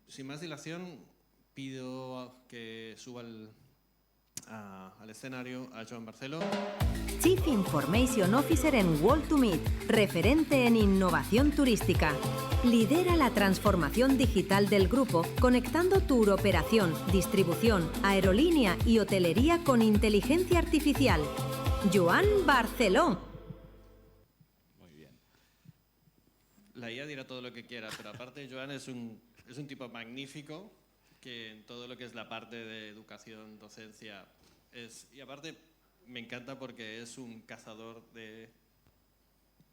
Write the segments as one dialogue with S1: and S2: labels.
S1: sin más dilación, pido que suba al escenario a Joan Barceló.
S2: Chief Information Officer en World2Meet, referente en innovación turística. Lidera la transformación digital del grupo, conectando turoperación, distribución, aerolínea y hotelería con inteligencia artificial. Joan Barceló.
S1: Muy bien. La IA dirá todo lo que quiera, pero aparte Joan es un tipo magnífico que en todo lo que es la parte de educación, docencia, y aparte me encanta porque es un cazador de...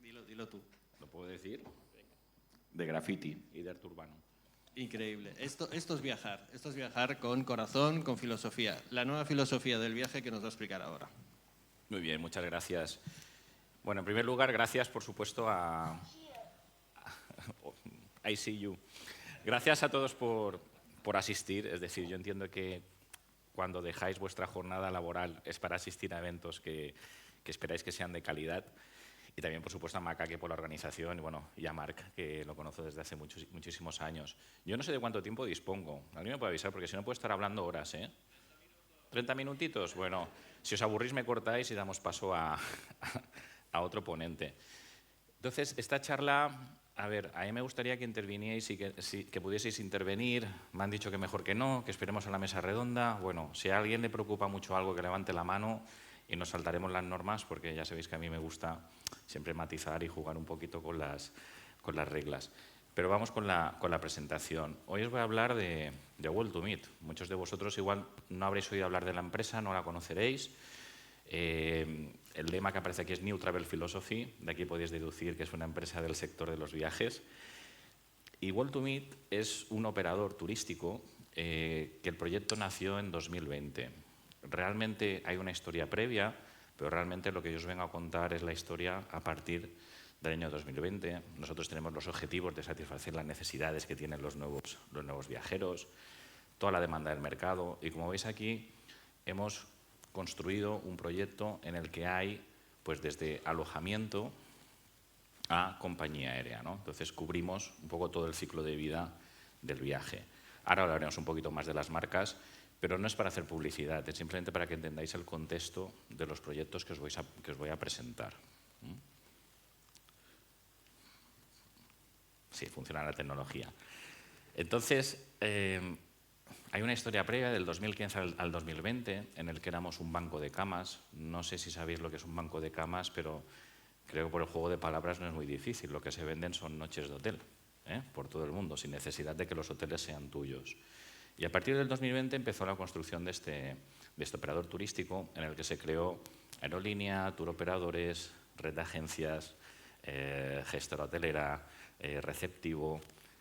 S1: Dilo tú.
S3: ¿Lo puedo decir? De graffiti y de arte urbano.
S1: Increíble. Esto es viajar con corazón, con filosofía. La nueva filosofía del viaje que nos va a explicar ahora.
S3: Muy bien, muchas gracias. Bueno, en primer lugar, gracias, por supuesto, I see you. Gracias a todos por asistir. Es decir, yo entiendo que cuando dejáis vuestra jornada laboral es para asistir a eventos que esperáis que sean de calidad. Y también, por supuesto, a Macaque por la organización y a Marc, que lo conozco desde hace muchísimos años. Yo no sé de cuánto tiempo dispongo. Alguien me puede avisar, porque si no puedo estar hablando horas, ¿eh? ¿30 minutitos? Bueno, si os aburrís me cortáis y damos paso a otro ponente. Entonces, esta charla, a mí me gustaría que intervinierais y que pudieseis intervenir. Me han dicho que mejor que no, que esperemos a la mesa redonda. Bueno, si a alguien le preocupa mucho algo, que levante la mano y nos saltaremos las normas, porque ya sabéis que a mí me gusta siempre matizar y jugar un poquito con las reglas. Pero vamos con la presentación. Hoy os voy a hablar de World2Meet. Muchos de vosotros igual no habréis oído hablar de la empresa, no la conoceréis. El lema que aparece aquí es New Travel Philosophy. De aquí podéis deducir que es una empresa del sector de los viajes. Y World2Meet es un operador turístico que el proyecto nació en 2020. Realmente hay una historia previa, pero realmente lo que yo os vengo a contar es la historia a partir del año 2020. Nosotros tenemos los objetivos de satisfacer las necesidades que tienen los nuevos viajeros, toda la demanda del mercado. Y como veis aquí, hemos construido un proyecto en el que hay pues desde alojamiento a compañía aérea, ¿no? Entonces cubrimos un poco todo el ciclo de vida del viaje. Ahora hablaremos un poquito más de las marcas, pero no es para hacer publicidad, es simplemente para que entendáis el contexto de los proyectos que os voy a presentar. Sí, funciona la tecnología. Entonces, hay una historia previa del 2015 al 2020 en el que éramos un banco de camas. No sé si sabéis lo que es un banco de camas, pero creo que por el juego de palabras no es muy difícil. Lo que se venden son noches de hotel, por todo el mundo, sin necesidad de que los hoteles sean tuyos. Y a partir del 2020 empezó la construcción de este operador turístico en el que se creó aerolínea, turoperadores, red de agencias, gestora hotelera, receptivo,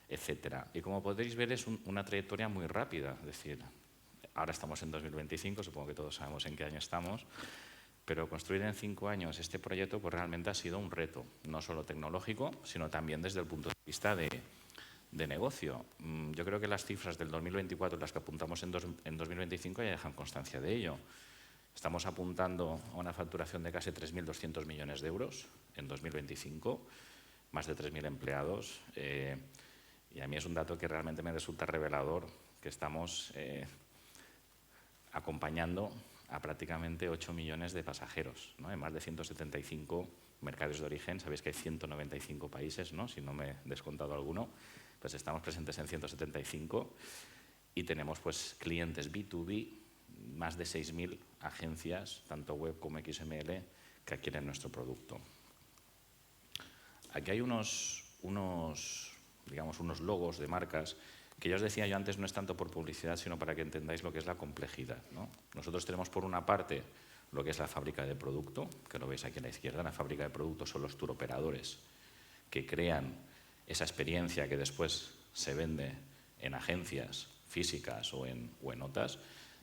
S3: etcétera. Y como podéis ver, es una trayectoria muy rápida. Es decir, ahora estamos en 2025, supongo que todos sabemos en qué año estamos, pero construir en 5 años este proyecto pues realmente ha sido un reto, no solo tecnológico, sino también desde el punto de vista de negocio. Yo creo que las cifras del 2024, las que apuntamos en 2025, ya dejan constancia de ello. Estamos apuntando a una facturación de casi 3.200 millones de euros en 2025, más de 3.000 empleados. Y a mí es un dato que realmente me resulta revelador, que estamos acompañando a prácticamente 8 millones de pasajeros, ¿no? En más de 175 mercados de origen. Sabéis que hay 195 países, ¿no? Si no me he descontado alguno, pues estamos presentes en 175 y tenemos pues clientes B2B, más de 6.000 agencias, tanto web como XML, que adquieren nuestro producto. Aquí hay unos logos de marcas que ya os decía yo antes, no es tanto por publicidad, sino para que entendáis lo que es la complejidad, ¿no? Nosotros tenemos por una parte lo que es la fábrica de producto, que lo veis aquí a la izquierda. La fábrica de producto son los turoperadores que crean esa experiencia que después se vende en agencias físicas o en otras.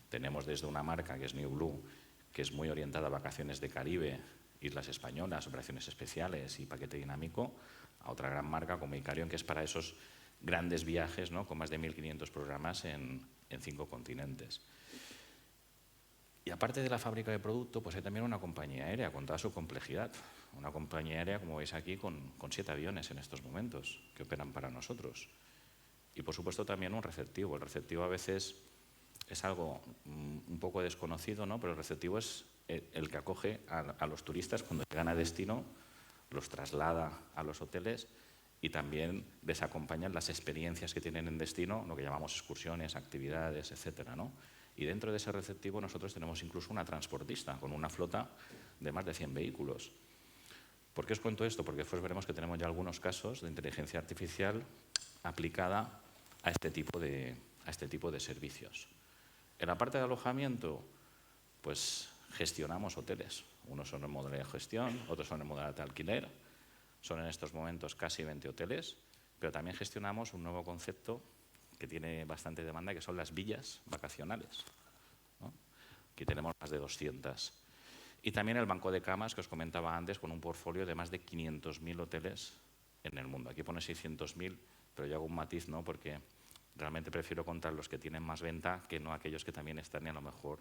S3: Tenemos desde una marca que es New Blue, que es muy orientada a vacaciones de Caribe, islas españolas, operaciones especiales y paquete dinámico, a otra gran marca como Icarion, que es para esos grandes viajes, ¿no? Con más de 1.500 programas en 5 continentes. Y aparte de la fábrica de producto, pues hay también una compañía aérea con toda su complejidad. Una compañía aérea, como veis aquí, con 7 aviones en estos momentos que operan para nosotros. Y, por supuesto, también un receptivo. El receptivo a veces es algo un poco desconocido, ¿no? Pero el receptivo es el que acoge a los turistas cuando llegan a destino, los traslada a los hoteles y también les acompaña en las experiencias que tienen en destino, lo que llamamos excursiones, actividades, etcétera, ¿no? Y dentro de ese receptivo nosotros tenemos incluso una transportista con una flota de más de 100 vehículos. ¿Por qué os cuento esto? Porque después veremos que tenemos ya algunos casos de inteligencia artificial aplicada a este tipo de servicios. En la parte de alojamiento, pues gestionamos hoteles. Unos son en modalidad de gestión, otros son en modalidad de alquiler. Son en estos momentos casi 20 hoteles, pero también gestionamos un nuevo concepto que tiene bastante demanda, que son las villas vacacionales, ¿no? Aquí tenemos más de 200. Y también el banco de camas que os comentaba antes, con un portfolio de más de 500.000 hoteles en el mundo. Aquí pone 600.000, pero yo hago un matiz, ¿no? Porque realmente prefiero contar los que tienen más venta que no aquellos que también están y a lo mejor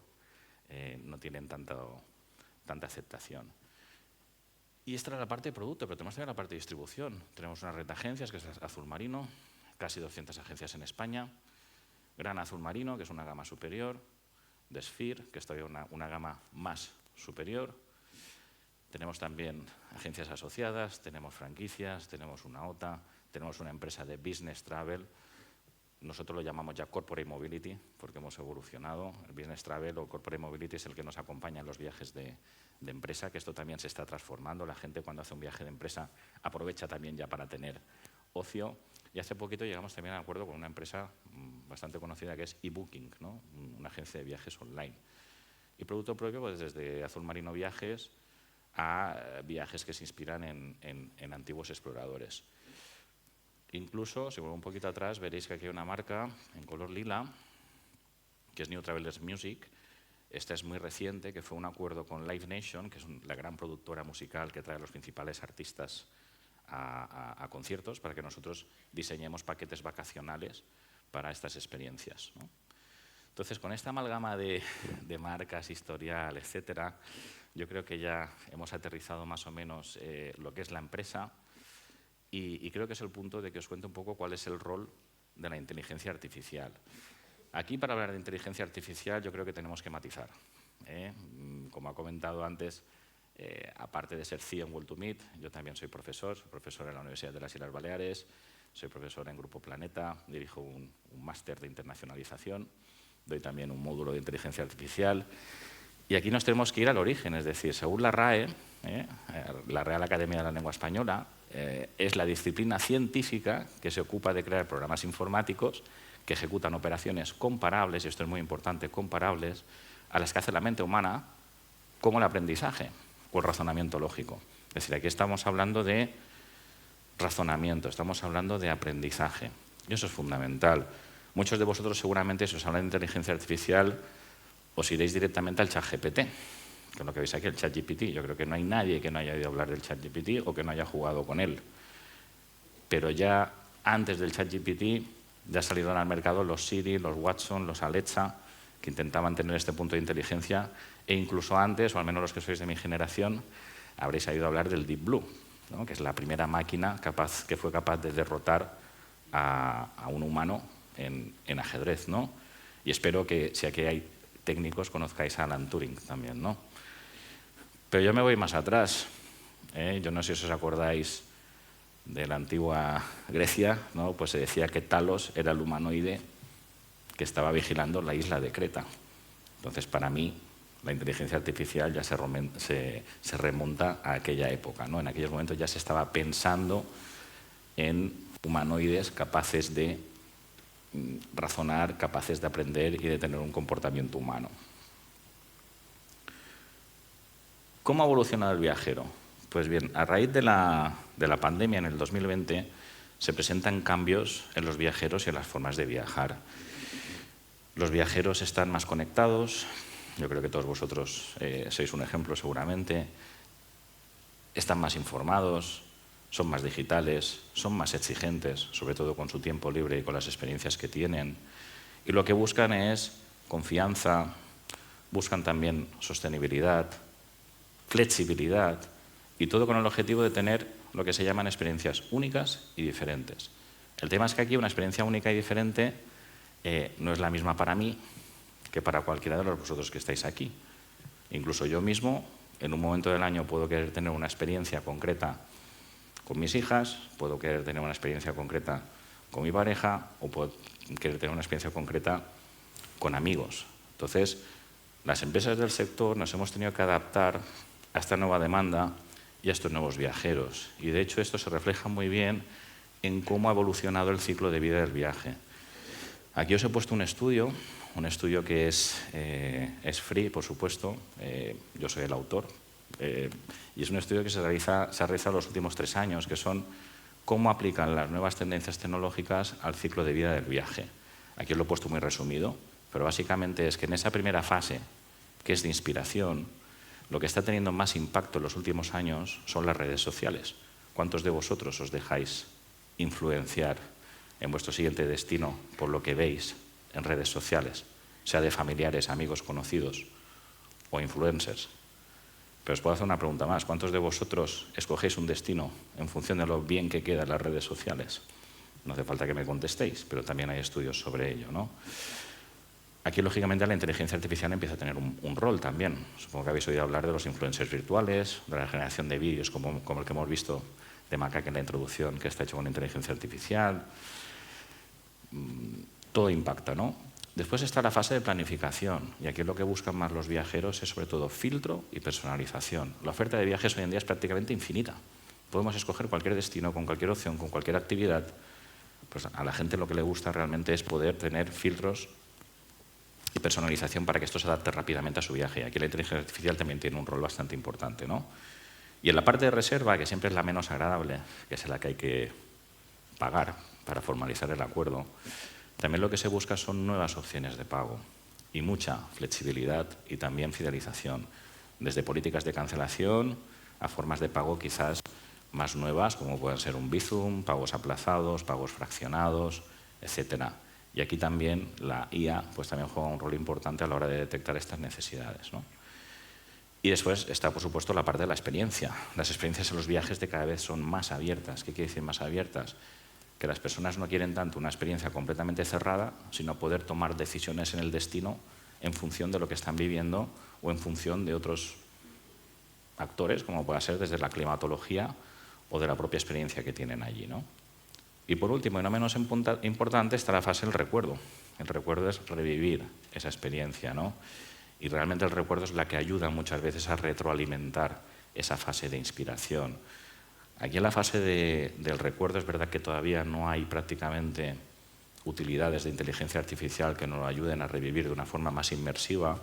S3: no tienen tanta aceptación. Y esta era la parte de producto, pero tenemos también la parte de distribución. Tenemos una red de agencias, que es Azul Marino, casi 200 agencias en España. Gran Azul Marino, que es una gama superior. Sphere, que es todavía una gama más superior. Tenemos también agencias asociadas, tenemos franquicias, tenemos una OTA, tenemos una empresa de business travel. Nosotros lo llamamos ya Corporate Mobility, porque hemos evolucionado. El business travel o Corporate Mobility es el que nos acompaña en los viajes de empresa, que esto también se está transformando. La gente cuando hace un viaje de empresa aprovecha también ya para tener ocio. Y hace poquito llegamos también a un acuerdo con una empresa bastante conocida que es eBooking, ¿no? Una agencia de viajes online. Y producto propio, pues desde Azul Marino Viajes a viajes que se inspiran en antiguos exploradores. Incluso, si vuelvo un poquito atrás, veréis que aquí hay una marca en color lila, que es New Travelers Music. Esta es muy reciente, que fue un acuerdo con Live Nation, que es la gran productora musical que trae a los principales artistas a conciertos, para que nosotros diseñemos paquetes vacacionales para estas experiencias, ¿no? Entonces, con esta amalgama de marcas, historial, etcétera, yo creo que ya hemos aterrizado más o menos lo que es la empresa. Y creo que es el punto de que os cuente un poco cuál es el rol de la inteligencia artificial. Aquí, para hablar de inteligencia artificial, yo creo que tenemos que matizar, ¿eh? Como ha comentado antes, aparte de ser CEO en World2Meet, yo también soy profesor en la Universidad de las Islas Baleares, soy profesor en Grupo Planeta, dirijo un máster de internacionalización, doy también un módulo de inteligencia artificial. Y aquí nos tenemos que ir al origen, es decir, según la RAE, la Real Academia de la Lengua Española, es la disciplina científica que se ocupa de crear programas informáticos que ejecutan operaciones comparables, y esto es muy importante, comparables, a las que hace la mente humana, como el aprendizaje o el razonamiento lógico. Es decir, aquí estamos hablando de razonamiento, estamos hablando de aprendizaje, y eso es fundamental. Muchos de vosotros seguramente, si os hablan de inteligencia artificial, os iréis directamente al ChatGPT, que es lo que veis aquí, el ChatGPT. Yo creo que no hay nadie que no haya oído hablar del ChatGPT o que no haya jugado con él. Pero ya antes del ChatGPT ya salieron al mercado los Siri, los Watson, los Alexa, que intentaban tener este punto de inteligencia, e incluso antes, o al menos los que sois de mi generación, habréis oído hablar del Deep Blue, ¿no? Que es la primera máquina que fue capaz de derrotar a un humano en ajedrez, ¿no? Y espero que, si aquí hay técnicos, conozcáis a Alan Turing también, ¿no? Pero yo me voy más atrás, ¿eh? Yo no sé si os acordáis de la antigua Grecia, ¿no? Pues se decía que Talos era el humanoide que estaba vigilando la isla de Creta. Entonces, para mí, la inteligencia artificial ya se remonta a aquella época, ¿no? En aquellos momentos ya se estaba pensando en humanoides capaces de razonar, capaces de aprender y de tener un comportamiento humano. ¿Cómo ha evolucionado el viajero? Pues bien, a raíz de la pandemia en el 2020 se presentan cambios en los viajeros y en las formas de viajar. Los viajeros están más conectados, yo creo que todos vosotros sois un ejemplo seguramente, están más informados, son más digitales, son más exigentes, sobre todo con su tiempo libre y con las experiencias que tienen. Y lo que buscan es confianza, buscan también sostenibilidad, flexibilidad, y todo con el objetivo de tener lo que se llaman experiencias únicas y diferentes. El tema es que aquí una experiencia única y diferente no es la misma para mí que para cualquiera de vosotros que estáis aquí. Incluso yo mismo, en un momento del año, puedo querer tener una experiencia concreta con mis hijas, puedo querer tener una experiencia concreta con mi pareja o puedo querer tener una experiencia concreta con amigos. Entonces, las empresas del sector nos hemos tenido que adaptar a esta nueva demanda y a estos nuevos viajeros. Y de hecho esto se refleja muy bien en cómo ha evolucionado el ciclo de vida del viaje. Aquí os he puesto un estudio que es free, por supuesto, yo soy el autor, y es un estudio que se ha realizado los últimos 3 años, que son cómo aplican las nuevas tendencias tecnológicas al ciclo de vida del viaje. Aquí os lo he puesto muy resumido, pero básicamente es que en esa primera fase, que es de inspiración, lo que está teniendo más impacto en los últimos años son las redes sociales. ¿Cuántos de vosotros os dejáis influenciar en vuestro siguiente destino por lo que veis en redes sociales, sea de familiares, amigos, conocidos o influencers? Pero os puedo hacer una pregunta más. ¿Cuántos de vosotros escogéis un destino en función de lo bien que queda en las redes sociales? No hace falta que me contestéis, pero también hay estudios sobre ello, ¿no? Aquí, lógicamente, la inteligencia artificial empieza a tener un rol también. Supongo que habéis oído hablar de los influencers virtuales, de la generación de vídeos como el que hemos visto de Macaque en la introducción, que está hecho con inteligencia artificial. Todo impacta, ¿no? Después está la fase de planificación, y aquí lo que buscan más los viajeros es sobre todo filtro y personalización. La oferta de viajes hoy en día es prácticamente infinita. Podemos escoger cualquier destino, con cualquier opción, con cualquier actividad. Pues a la gente lo que le gusta realmente es poder tener filtros y personalización para que esto se adapte rápidamente a su viaje. Y aquí la inteligencia artificial también tiene un rol bastante importante, ¿no? Y en la parte de reserva, que siempre es la menos agradable, que es la que hay que pagar para formalizar el acuerdo, también lo que se busca son nuevas opciones de pago y mucha flexibilidad y también fidelización, desde políticas de cancelación a formas de pago quizás más nuevas, como pueden ser un Bizum, pagos aplazados, pagos fraccionados, etcétera. Y aquí también la IA pues también juega un rol importante a la hora de detectar estas necesidades, ¿no? Y después está, por supuesto, la parte de la experiencia. Las experiencias en los viajes de cada vez son más abiertas. ¿Qué quiere decir más abiertas? Que las personas no quieren tanto una experiencia completamente cerrada, sino poder tomar decisiones en el destino en función de lo que están viviendo o en función de otros actores, como pueda ser desde la climatología o de la propia experiencia que tienen allí, ¿no? Y por último, y no menos importante, está la fase del recuerdo. El recuerdo es revivir esa experiencia, ¿no? Y realmente el recuerdo es la que ayuda muchas veces a retroalimentar esa fase de inspiración. Aquí en la fase del recuerdo es verdad que todavía no hay prácticamente utilidades de inteligencia artificial que nos ayuden a revivir de una forma más inmersiva,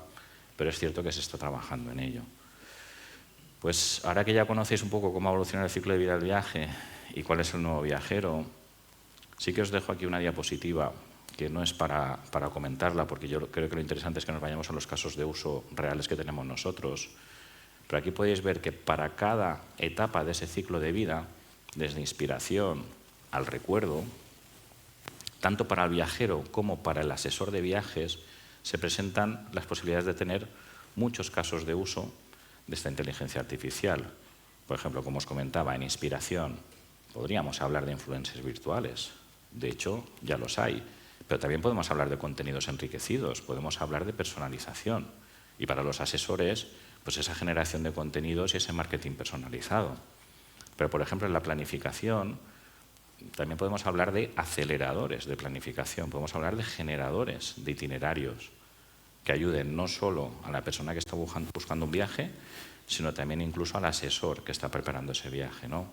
S3: pero es cierto que se está trabajando en ello. Pues ahora que ya conocéis un poco cómo evoluciona el ciclo de vida del viaje y cuál es el nuevo viajero, sí que os dejo aquí una diapositiva que no es para comentarla, porque yo creo que lo interesante es que nos vayamos a los casos de uso reales que tenemos nosotros. Pero aquí podéis ver que para cada etapa de ese ciclo de vida, desde inspiración al recuerdo, tanto para el viajero como para el asesor de viajes, se presentan las posibilidades de tener muchos casos de uso de esta inteligencia artificial. Por ejemplo, como os comentaba, en inspiración podríamos hablar de influencers virtuales. De hecho, ya los hay. Pero también podemos hablar de contenidos enriquecidos, podemos hablar de personalización. Y para los asesores, pues esa generación de contenidos y ese marketing personalizado. Pero, por ejemplo, en la planificación también podemos hablar de aceleradores de planificación, podemos hablar de generadores de itinerarios que ayuden no solo a la persona que está buscando un viaje, sino también incluso al asesor que está preparando ese viaje, ¿no?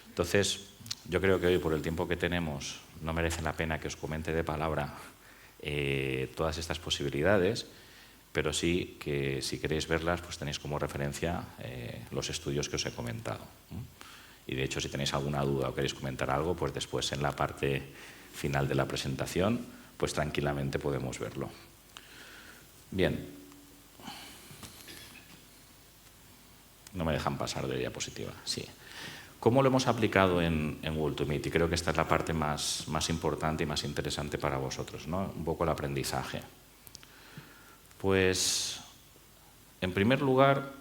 S3: Entonces, yo creo que hoy, por el tiempo que tenemos, no merece la pena que os comente de palabra todas estas posibilidades, pero sí que si queréis verlas, pues tenéis como referencia los estudios que os he comentado. Y de hecho, si tenéis alguna duda o queréis comentar algo, pues después en la parte final de la presentación, pues tranquilamente podemos verlo. Bien. No me dejan pasar de diapositiva. Sí. ¿Cómo lo hemos aplicado en World2Meet? Y creo que esta es la parte más importante y más interesante para vosotros, ¿no? Un poco el aprendizaje. Pues, en primer lugar,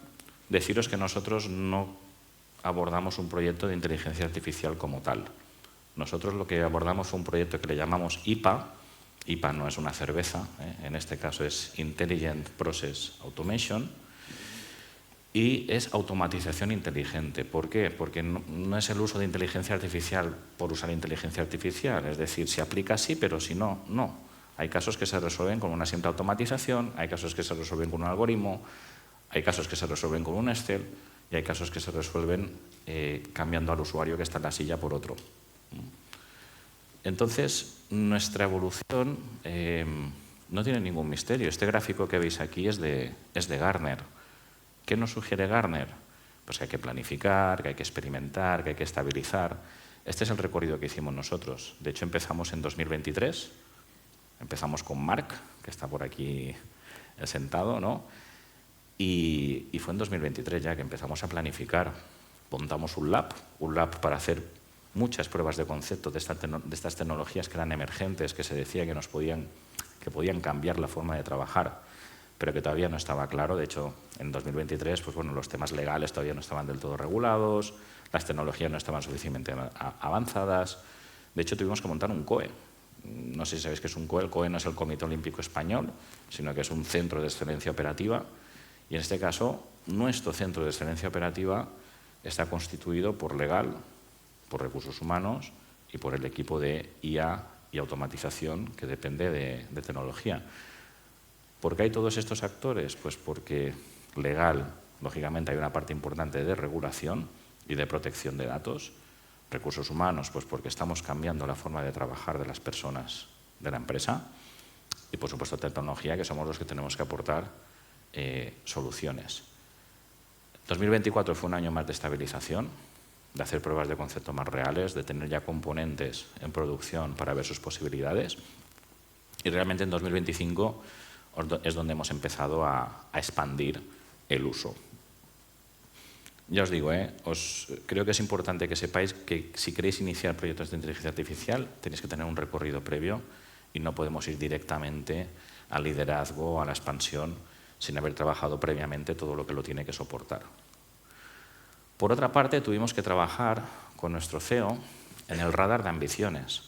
S3: deciros que nosotros no abordamos un proyecto de inteligencia artificial como tal. Nosotros lo que abordamos fue un proyecto que le llamamos IPA. IPA no es una cerveza, en este caso es Intelligent Process Automation, y es automatización inteligente. ¿Por qué? Porque no es el uso de inteligencia artificial por usar inteligencia artificial, es decir, se aplica sí, pero si no, no. Hay casos que se resuelven con una simple automatización, hay casos que se resuelven con un algoritmo, hay casos que se resuelven con un Excel y hay casos que se resuelven cambiando al usuario que está en la silla por otro. Entonces, nuestra evolución no tiene ningún misterio. Este gráfico que veis aquí es de Gartner. ¿Qué nos sugiere Gartner? Pues que hay que planificar, que hay que experimentar, que hay que estabilizar. Este es el recorrido que hicimos nosotros. De hecho, empezamos en 2023. Empezamos con Marc, que está por aquí sentado, ¿no? Y fue en 2023 ya que empezamos a planificar. Montamos un lab para hacer muchas pruebas de concepto de estas tecnologías que eran emergentes, que se decía que podían cambiar la forma de trabajar, pero que todavía no estaba claro. De hecho, en 2023 pues bueno, los temas legales todavía no estaban del todo regulados, las tecnologías no estaban suficientemente avanzadas. De hecho, tuvimos que montar un COE. No sé si sabéis qué es un COE. El COE no es el Comité Olímpico Español, sino que es un centro de excelencia operativa. Y en este caso, nuestro centro de excelencia operativa está constituido por legal, por recursos humanos y por el equipo de IA y automatización que depende de tecnología. ¿Por qué hay todos estos actores? Pues porque legal, lógicamente, hay una parte importante de regulación y de protección de datos. Recursos humanos, pues porque estamos cambiando la forma de trabajar de las personas de la empresa. Y, por supuesto, tecnología, que somos los que tenemos que aportar soluciones. 2024 fue un año más de estabilización, de hacer pruebas de concepto más reales, de tener ya componentes en producción para ver sus posibilidades. Y realmente en 2025 es donde hemos empezado a expandir el uso. Ya os digo, creo que es importante que sepáis que si queréis iniciar proyectos de inteligencia artificial tenéis que tener un recorrido previo y no podemos ir directamente al liderazgo o a la expansión sin haber trabajado previamente todo lo que lo tiene que soportar. Por otra parte, tuvimos que trabajar con nuestro CEO en el radar de ambiciones.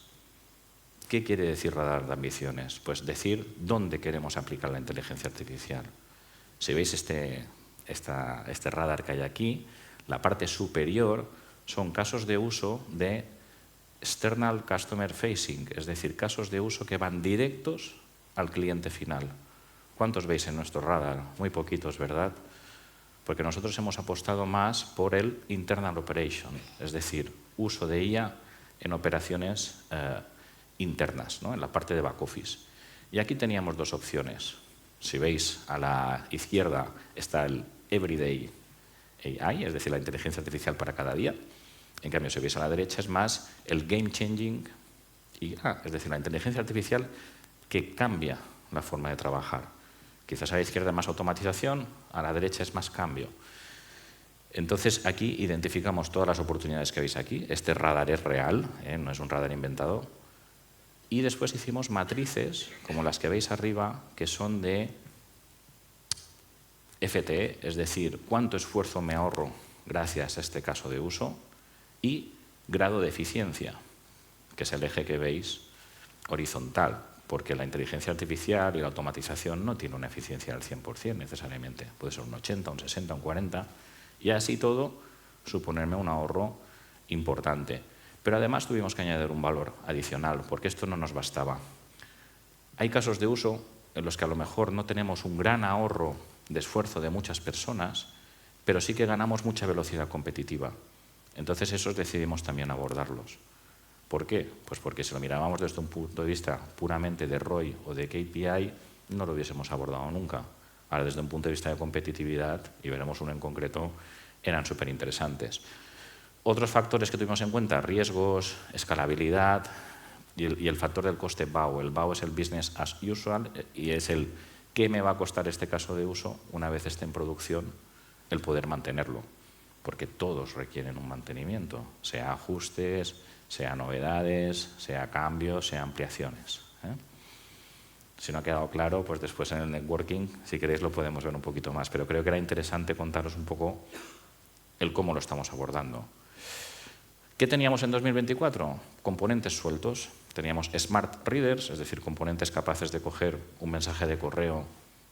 S3: ¿Qué quiere decir radar de ambiciones? Pues decir dónde queremos aplicar la inteligencia artificial. Si veis este radar que hay aquí, la parte superior son casos de uso de external customer facing, es decir, casos de uso que van directos al cliente final. ¿Cuántos veis en nuestro radar? Muy poquitos, ¿verdad? Porque nosotros hemos apostado más por el internal operation, es decir, uso de IA en operaciones internas, ¿no? En la parte de back office. Y aquí teníamos dos opciones. Si veis, a la izquierda está el Everyday AI, es decir, la inteligencia artificial para cada día. En cambio, si veis a la derecha es más el Game Changing IA, es decir, la inteligencia artificial que cambia la forma de trabajar. Quizás a la izquierda más automatización, a la derecha es más cambio. Entonces, aquí identificamos todas las oportunidades que veis aquí. Este radar es real, no es un radar inventado. Y después hicimos matrices, como las que veis arriba, que son de FTE, es decir, cuánto esfuerzo me ahorro gracias a este caso de uso, y grado de eficiencia, que es el eje que veis horizontal, porque la inteligencia artificial y la automatización no tiene una eficiencia al 100% necesariamente. Puede ser un 80, un 60, un 40, y así todo suponerme un ahorro importante. Pero además tuvimos que añadir un valor adicional, porque esto no nos bastaba. Hay casos de uso en los que a lo mejor no tenemos un gran ahorro de esfuerzo de muchas personas, pero sí que ganamos mucha velocidad competitiva. Entonces esos decidimos también abordarlos. ¿Por qué? Pues porque si lo mirábamos desde un punto de vista puramente de ROI o de KPI, no lo hubiésemos abordado nunca. Ahora, desde un punto de vista de competitividad, y veremos uno en concreto, eran súper interesantes. Otros factores que tuvimos en cuenta, riesgos, escalabilidad y el factor del coste BAU. El BAU es el business as usual y es el qué me va a costar este caso de uso una vez esté en producción, el poder mantenerlo. Porque todos requieren un mantenimiento, sea ajustes, sea novedades, sea cambios, sea ampliaciones. Si no ha quedado claro, pues después en el networking, si queréis, lo podemos ver un poquito más. Pero creo que era interesante contaros un poco el cómo lo estamos abordando. ¿Qué teníamos en 2024? Componentes sueltos. Teníamos smart readers, es decir, componentes capaces de coger un mensaje de correo,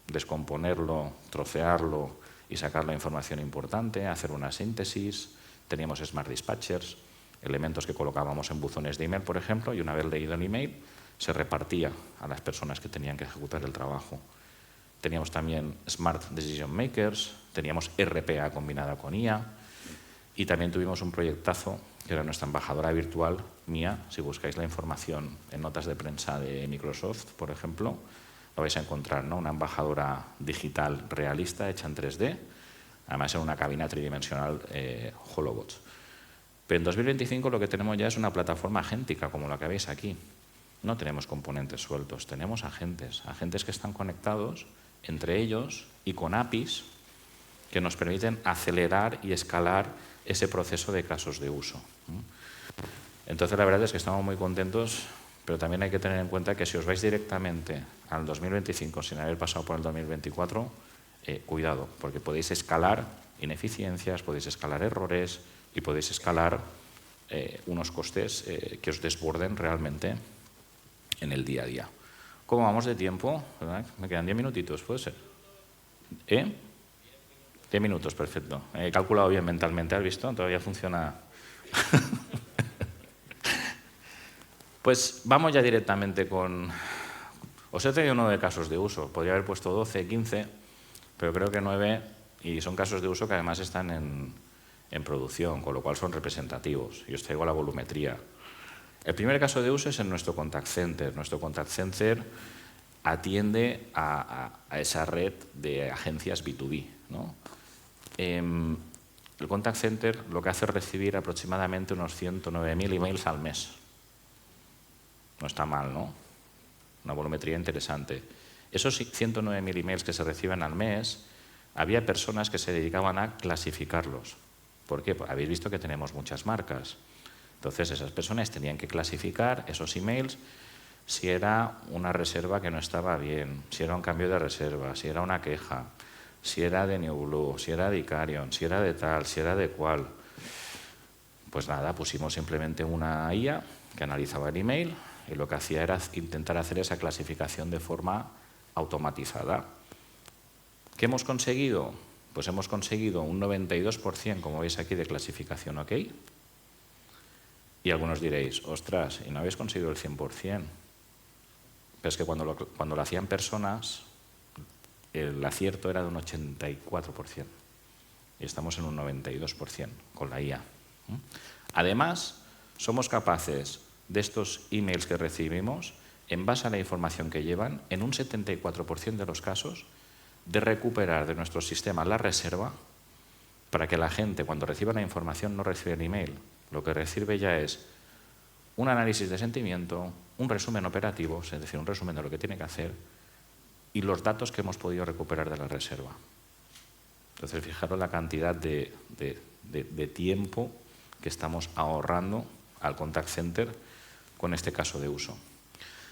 S3: descomponerlo, trocearlo y sacar la información importante, hacer una síntesis. Teníamos smart dispatchers, elementos que colocábamos en buzones de email, por ejemplo, y una vez leído el email, se repartía a las personas que tenían que ejecutar el trabajo. Teníamos también Smart Decision Makers, teníamos RPA combinada con IA y también tuvimos un proyectazo que era nuestra embajadora virtual, Mia. Si buscáis la información en notas de prensa de Microsoft, por ejemplo, lo vais a encontrar, ¿no? Una embajadora digital realista hecha en 3D, además en una cabina tridimensional Holobots. Pero en 2025 lo que tenemos ya es una plataforma agéntica, como la que veis aquí. No tenemos componentes sueltos, tenemos agentes que están conectados entre ellos y con APIs que nos permiten acelerar y escalar ese proceso de casos de uso. Entonces, la verdad es que estamos muy contentos, pero también hay que tener en cuenta que si os vais directamente al 2025 sin haber pasado por el 2024, cuidado, porque podéis escalar ineficiencias, podéis escalar errores y podéis escalar unos costes que os desborden realmente en el día a día. ¿Cómo vamos de tiempo? ¿Verdad? Me quedan 10 minutitos, ¿puede ser? 10 minutos, perfecto. He calculado bien mentalmente, ¿has visto? Todavía funciona. Pues vamos ya directamente con... Os he tenido 9 casos de uso. Podría haber puesto 12, 15, pero creo que 9, y son casos de uso que además están en producción, con lo cual son representativos. Y os traigo la volumetría. El primer caso de uso es en nuestro contact center. Nuestro contact center atiende a esa red de agencias B2B, ¿no? El contact center lo que hace es recibir aproximadamente unos 109.000 emails al mes. No está mal, ¿no? Una volumetría interesante. Esos 109.000 emails que se reciben al mes, había personas que se dedicaban a clasificarlos. ¿Por qué? Pues habéis visto que tenemos muchas marcas. Entonces, esas personas tenían que clasificar esos emails si era una reserva que no estaba bien, si era un cambio de reserva, si era una queja, si era de New Blue, si era de Icarion, si era de tal, si era de cual. Pues nada, pusimos simplemente una IA que analizaba el email y lo que hacía era intentar hacer esa clasificación de forma automatizada. ¿Qué hemos conseguido? Pues hemos conseguido un 92%, como veis aquí, de clasificación OK. Y algunos diréis, ostras, ¿y no habéis conseguido el 100%? Pero es que cuando lo hacían personas, el acierto era de un 84%. Y estamos en un 92% con la IA. Además, somos capaces de estos emails que recibimos, en base a la información que llevan, en un 74% de los casos, de recuperar de nuestro sistema la reserva para que la gente, cuando reciba la información, no reciba el email. Lo que recibe ya es un análisis de sentimiento, un resumen operativo, es decir, un resumen de lo que tiene que hacer, y los datos que hemos podido recuperar de la reserva. Entonces, fijaros la cantidad de tiempo que estamos ahorrando al contact center con este caso de uso.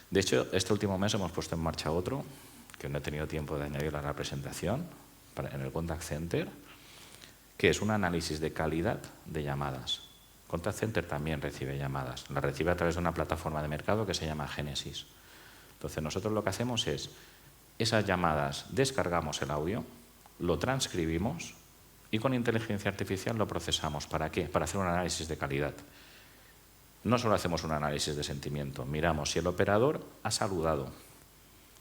S3: De hecho, este último mes hemos puesto en marcha otro, que no he tenido tiempo de añadirlo a la presentación, en el contact center, que es un análisis de calidad de llamadas. Contact Center también recibe llamadas. Las recibe a través de una plataforma de mercado que se llama Genesis. Entonces, nosotros lo que hacemos es, esas llamadas descargamos el audio, lo transcribimos y con inteligencia artificial lo procesamos. ¿Para qué? Para hacer un análisis de calidad. No solo hacemos un análisis de sentimiento, miramos si el operador ha saludado,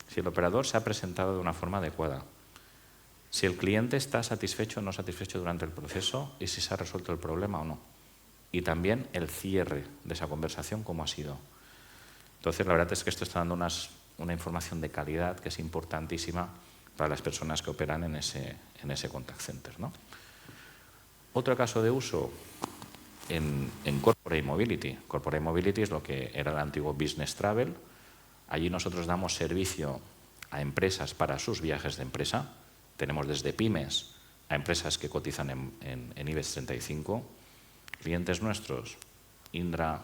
S3: si el operador se ha presentado de una forma adecuada, si el cliente está satisfecho o no satisfecho durante el proceso y si se ha resuelto el problema o no. Y también el cierre de esa conversación, cómo ha sido. Entonces, la verdad es que esto está dando una información de calidad que es importantísima para las personas que operan en ese contact center, ¿no? Otro caso de uso en Corporate Mobility. Corporate Mobility es lo que era el antiguo Business Travel. Allí nosotros damos servicio a empresas para sus viajes de empresa. Tenemos desde pymes a empresas que cotizan en IBEX 35. Clientes nuestros, Indra,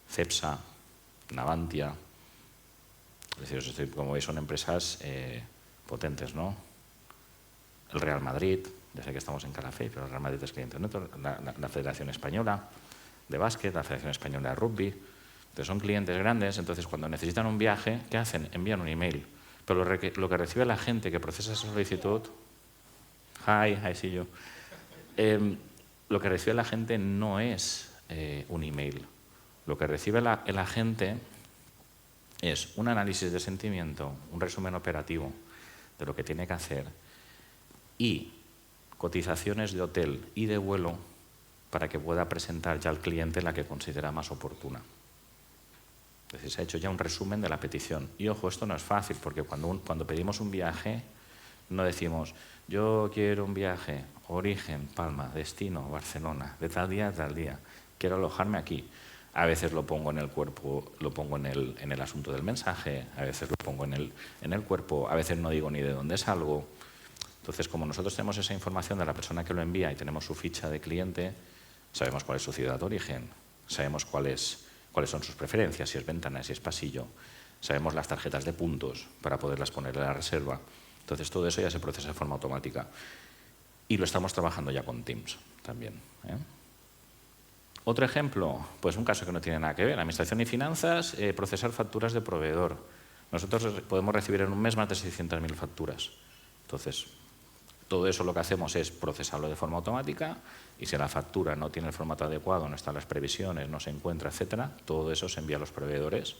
S3: Cepsa, Navantia. Es decir, como veis, son empresas potentes, ¿no? El Real Madrid, ya sé que estamos en Calafell, pero el Real Madrid es cliente nuestro, la Federación Española, de Básquet, la Federación Española de Rugby. Entonces son clientes grandes, entonces cuando necesitan un viaje, ¿qué hacen? Envían un email. Pero lo que recibe la gente que procesa esa solicitud, I see you, lo que recibe la gente no es un email. Lo que recibe la gente es un análisis de sentimiento, un resumen operativo de lo que tiene que hacer y cotizaciones de hotel y de vuelo para que pueda presentar ya al cliente la que considera más oportuna. Es decir, se ha hecho ya un resumen de la petición. Y ojo, esto no es fácil, porque cuando pedimos un viaje no decimos yo quiero un viaje, origen, Palma, destino, Barcelona, de tal día a tal día, quiero alojarme aquí. A veces lo pongo en el cuerpo, lo pongo en el asunto del mensaje, a veces lo pongo en el cuerpo, a veces no digo ni de dónde salgo. Entonces, como nosotros tenemos esa información de la persona que lo envía y tenemos su ficha de cliente, sabemos cuál es su ciudad de origen, sabemos cuáles son sus preferencias, si es ventana, si es pasillo, sabemos las tarjetas de puntos para poderlas poner en la reserva. Entonces, todo eso ya se procesa de forma automática. Y lo estamos trabajando ya con Teams también. Otro ejemplo, pues un caso que no tiene nada que ver. Administración y finanzas, procesar facturas de proveedor. Nosotros podemos recibir en un mes más de 600.000 facturas. Entonces, todo eso lo que hacemos es procesarlo de forma automática y si la factura no tiene el formato adecuado, no están las previsiones, no se encuentra, etcétera, todo eso se envía a los proveedores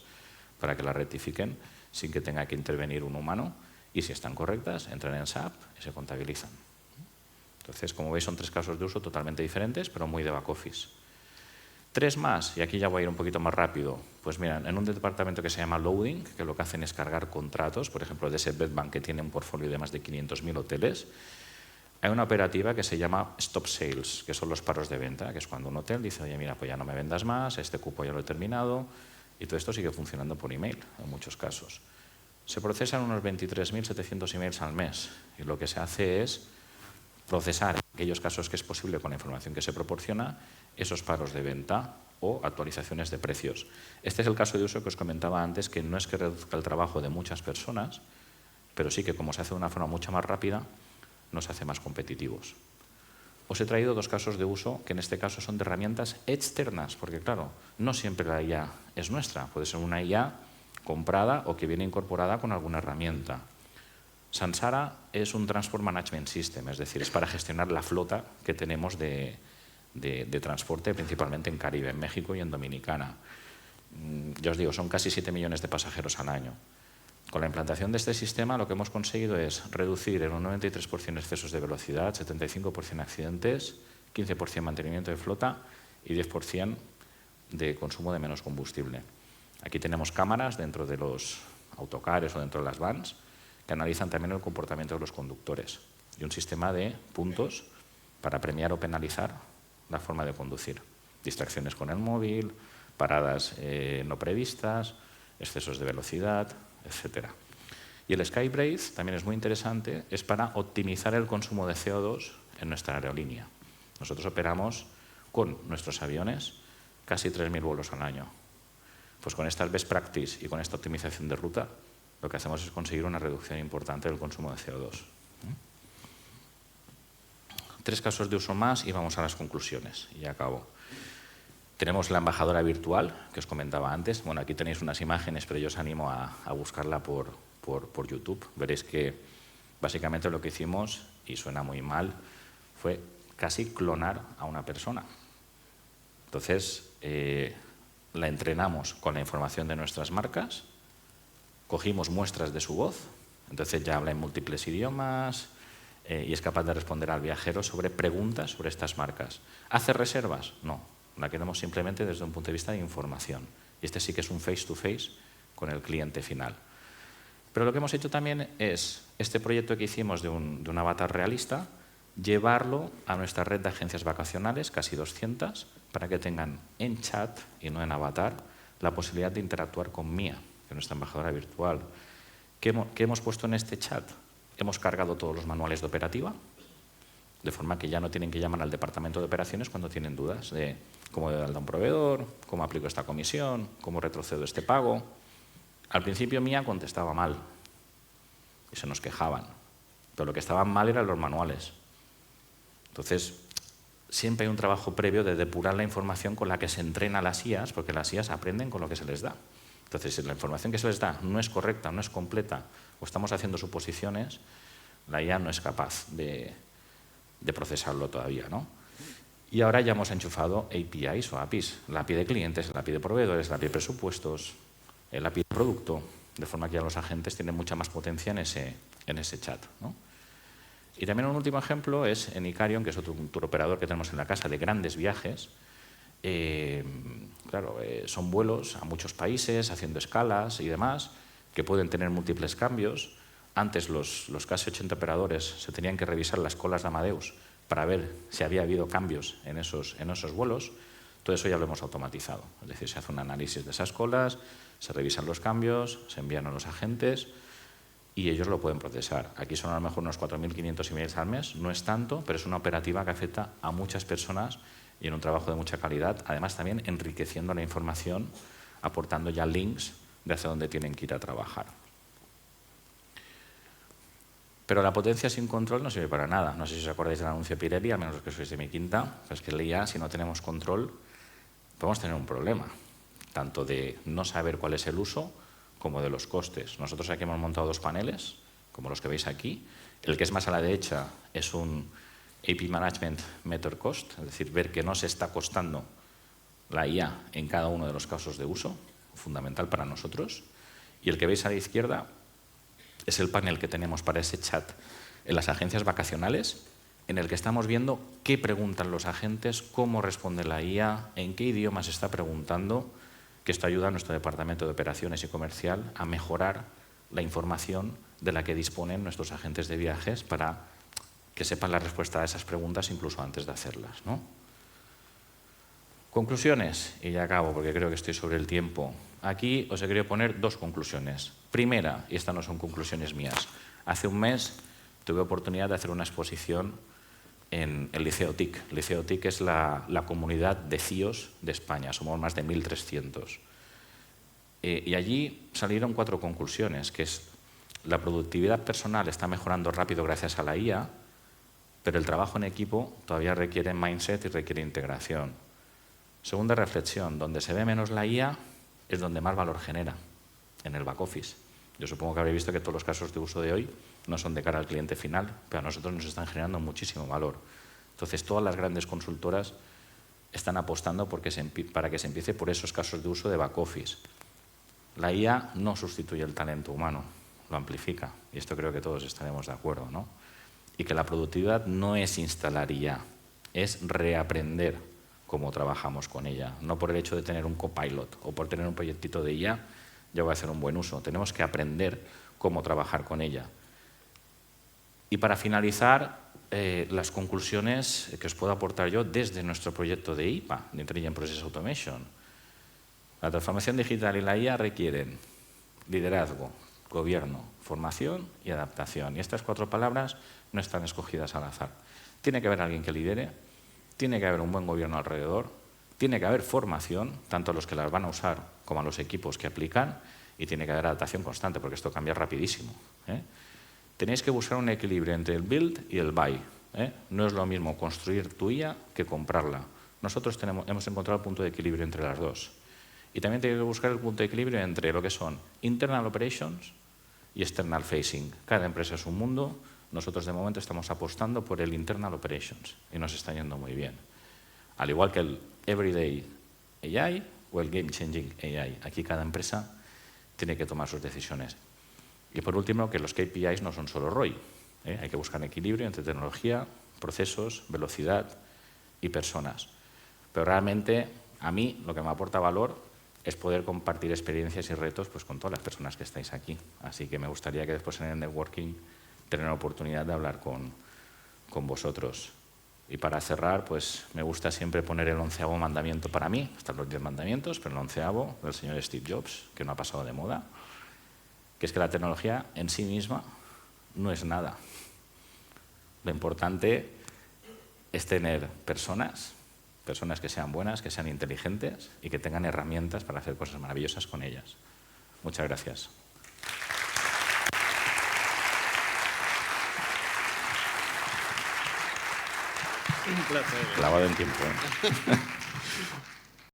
S3: para que la rectifiquen sin que tenga que intervenir un humano y si están correctas, entran en SAP y se contabilizan. Entonces, como veis, son 3 casos de uso totalmente diferentes, pero muy de back office. 3 más, y aquí ya voy a ir un poquito más rápido. Pues mira, en un departamento que se llama Loading, que lo que hacen es cargar contratos, por ejemplo, de ese Bedbank que tiene un portfolio de más de 500.000 hoteles, hay una operativa que se llama Stop Sales, que son los paros de venta, que es cuando un hotel dice, oye, mira, pues ya no me vendas más, este cupo ya lo he terminado, y todo esto sigue funcionando por email, en muchos casos. Se procesan unos 23.700 emails al mes, y lo que se hace es procesar en aquellos casos que es posible con la información que se proporciona, esos paros de venta o actualizaciones de precios. Este es el caso de uso que os comentaba antes, que no es que reduzca el trabajo de muchas personas, pero sí que como se hace de una forma mucho más rápida, nos hace más competitivos. Os he traído 2 casos de uso que en este caso son de herramientas externas, porque claro, no siempre la IA es nuestra, puede ser una IA comprada o que viene incorporada con alguna herramienta. Sansara es un Transport Management System, es decir, es para gestionar la flota que tenemos de transporte, principalmente en Caribe, en México y en Dominicana. Ya os digo, son casi 7 millones de pasajeros al año. Con la implantación de este sistema lo que hemos conseguido es reducir en un 93% excesos de velocidad, 75% accidentes, 15% mantenimiento de flota y 10% de consumo de menos combustible. Aquí tenemos cámaras dentro de los autocares o dentro de las vans que analizan también el comportamiento de los conductores y un sistema de puntos para premiar o penalizar la forma de conducir. Distracciones con el móvil, paradas no previstas, excesos de velocidad, etcétera. Y el Skybrace también es muy interesante, es para optimizar el consumo de CO2 en nuestra aerolínea. Nosotros operamos con nuestros aviones casi 3.000 vuelos al año. Pues con estas best practice y con esta optimización de ruta, lo que hacemos es conseguir una reducción importante del consumo de CO2. 3 casos de uso más y vamos a las conclusiones. Y ya acabo. Tenemos la embajadora virtual, que os comentaba antes. Bueno, aquí tenéis unas imágenes, pero yo os animo a buscarla por YouTube. Veréis que básicamente lo que hicimos, y suena muy mal, fue casi clonar a una persona. Entonces, la entrenamos con la información de nuestras marcas, cogimos muestras de su voz, entonces ya habla en múltiples idiomas y es capaz de responder al viajero sobre preguntas sobre estas marcas. ¿Hace reservas? No. La queremos simplemente desde un punto de vista de información. Y este sí que es un face-to-face con el cliente final. Pero lo que hemos hecho también es, este proyecto que hicimos de un avatar realista, llevarlo a nuestra red de agencias vacacionales, casi 200, para que tengan en chat y no en avatar la posibilidad de interactuar con Mía, que es nuestra embajadora virtual. ¿Qué hemos puesto en este chat? Hemos cargado todos los manuales de operativa, de forma que ya no tienen que llamar al departamento de operaciones cuando tienen dudas de cómo doy de alta a un proveedor, cómo aplico esta comisión, cómo retrocedo este pago. Al principio Mía contestaba mal y se nos quejaban, pero lo que estaban mal eran los manuales. Entonces, siempre hay un trabajo previo de depurar la información con la que se entrena las IAs, porque las IAs aprenden con lo que se les da. Entonces, si la información que se les da no es correcta, no es completa, o estamos haciendo suposiciones, la IA no es capaz de procesarlo todavía, ¿no? Y ahora ya hemos enchufado APIs o APIs, la API de clientes, la API de proveedores, la API de presupuestos, el API de producto, de forma que ya los agentes tienen mucha más potencia en ese chat, ¿no? Y también un último ejemplo es en Icarion, que es otro turoperador que tenemos en la casa de grandes viajes. Son vuelos a muchos países, haciendo escalas y demás, que pueden tener múltiples cambios. Antes los casi 80 operadores se tenían que revisar las colas de Amadeus para ver si había habido cambios en esos vuelos. Todo eso ya lo hemos automatizado. Es decir, se hace un análisis de esas colas, se revisan los cambios, se envían a los agentes y ellos lo pueden procesar. Aquí son a lo mejor unos 4.500 emails al mes, no es tanto, pero es una operativa que afecta a muchas personas y en un trabajo de mucha calidad, además también enriqueciendo la información, aportando ya links de hacia dónde tienen que ir a trabajar. Pero la potencia sin control no sirve para nada. No sé si os acordáis del anuncio de Pirelli, al menos los que sois de mi quinta, pues que leía, si no tenemos control, podemos tener un problema, tanto de no saber cuál es el uso como de los costes. Nosotros aquí hemos montado 2 paneles, como los que veis aquí. El que es más a la derecha es un API Management Meter Cost, es decir, ver que no se está costando la IA en cada uno de los casos de uso, fundamental para nosotros. Y el que veis a la izquierda es el panel que tenemos para ese chat en las agencias vacacionales, en el que estamos viendo qué preguntan los agentes, cómo responde la IA, en qué idioma se está preguntando, que esto ayuda a nuestro departamento de operaciones y comercial a mejorar la información de la que disponen nuestros agentes de viajes para que sepan la respuesta a esas preguntas incluso antes de hacerlas, ¿no? Conclusiones, y ya acabo porque creo que estoy sobre el tiempo. Aquí os he querido poner 2 conclusiones. Primera, y estas no son conclusiones mías, hace un mes tuve oportunidad de hacer una exposición en el Liceo TIC. El Liceo TIC es la comunidad de CIOs de España, somos más de 1.300. Y allí salieron 4 conclusiones, que es la productividad personal está mejorando rápido gracias a la IA, pero el trabajo en equipo todavía requiere mindset y requiere integración. Segunda reflexión, donde se ve menos la IA es donde más valor genera, en el back office. Yo supongo que habréis visto que todos los casos de uso de hoy no son de cara al cliente final, pero a nosotros nos están generando muchísimo valor. Entonces, todas las grandes consultoras están apostando para que se empiece por esos casos de uso de back office. La IA no sustituye el talento humano, lo amplifica, y esto creo que todos estaremos de acuerdo, ¿no? Y que la productividad no es instalar IA, es reaprender cómo trabajamos con ella. No por el hecho de tener un copilot o por tener un proyectito de IA, ya voy a hacer un buen uso. Tenemos que aprender cómo trabajar con ella. Y para finalizar, las conclusiones que os puedo aportar yo desde nuestro proyecto de IPA, de Intelligent Process Automation. La transformación digital y la IA requieren liderazgo, gobierno, formación y adaptación. Y estas 4 palabras no están escogidas al azar. Tiene que haber alguien que lidere, tiene que haber un buen gobierno alrededor, tiene que haber formación, tanto a los que las van a usar como a los equipos que aplican, y tiene que haber adaptación constante, porque esto cambia rapidísimo, ¿eh? Tenéis que buscar un equilibrio entre el build y el buy, ¿eh? No es lo mismo construir tu IA que comprarla. Nosotros hemos encontrado el punto de equilibrio entre las dos. Y también tenéis que buscar el punto de equilibrio entre lo que son internal operations y external facing. Cada empresa es un mundo. Nosotros de momento estamos apostando por el internal operations y nos está yendo muy bien. Al igual que el everyday AI o el game changing AI. Aquí cada empresa tiene que tomar sus decisiones. Y por último, que los KPIs no son solo ROI. Hay que buscar equilibrio entre tecnología, procesos, velocidad y personas. Pero realmente a mí lo que me aporta valor es poder compartir experiencias y retos pues, con todas las personas que estáis aquí. Así que me gustaría que después en el networking tener la oportunidad de hablar con vosotros. Y para cerrar, pues me gusta siempre poner el 11º mandamiento para mí. Están los 10 mandamientos, pero el 11º del señor Steve Jobs, que no ha pasado de moda, que es que la tecnología en sí misma no es nada. Lo importante es tener personas que sean buenas, que sean inteligentes y que tengan herramientas para hacer cosas maravillosas con ellas. Muchas gracias.
S1: Un placer.
S3: Clavado en tiempo.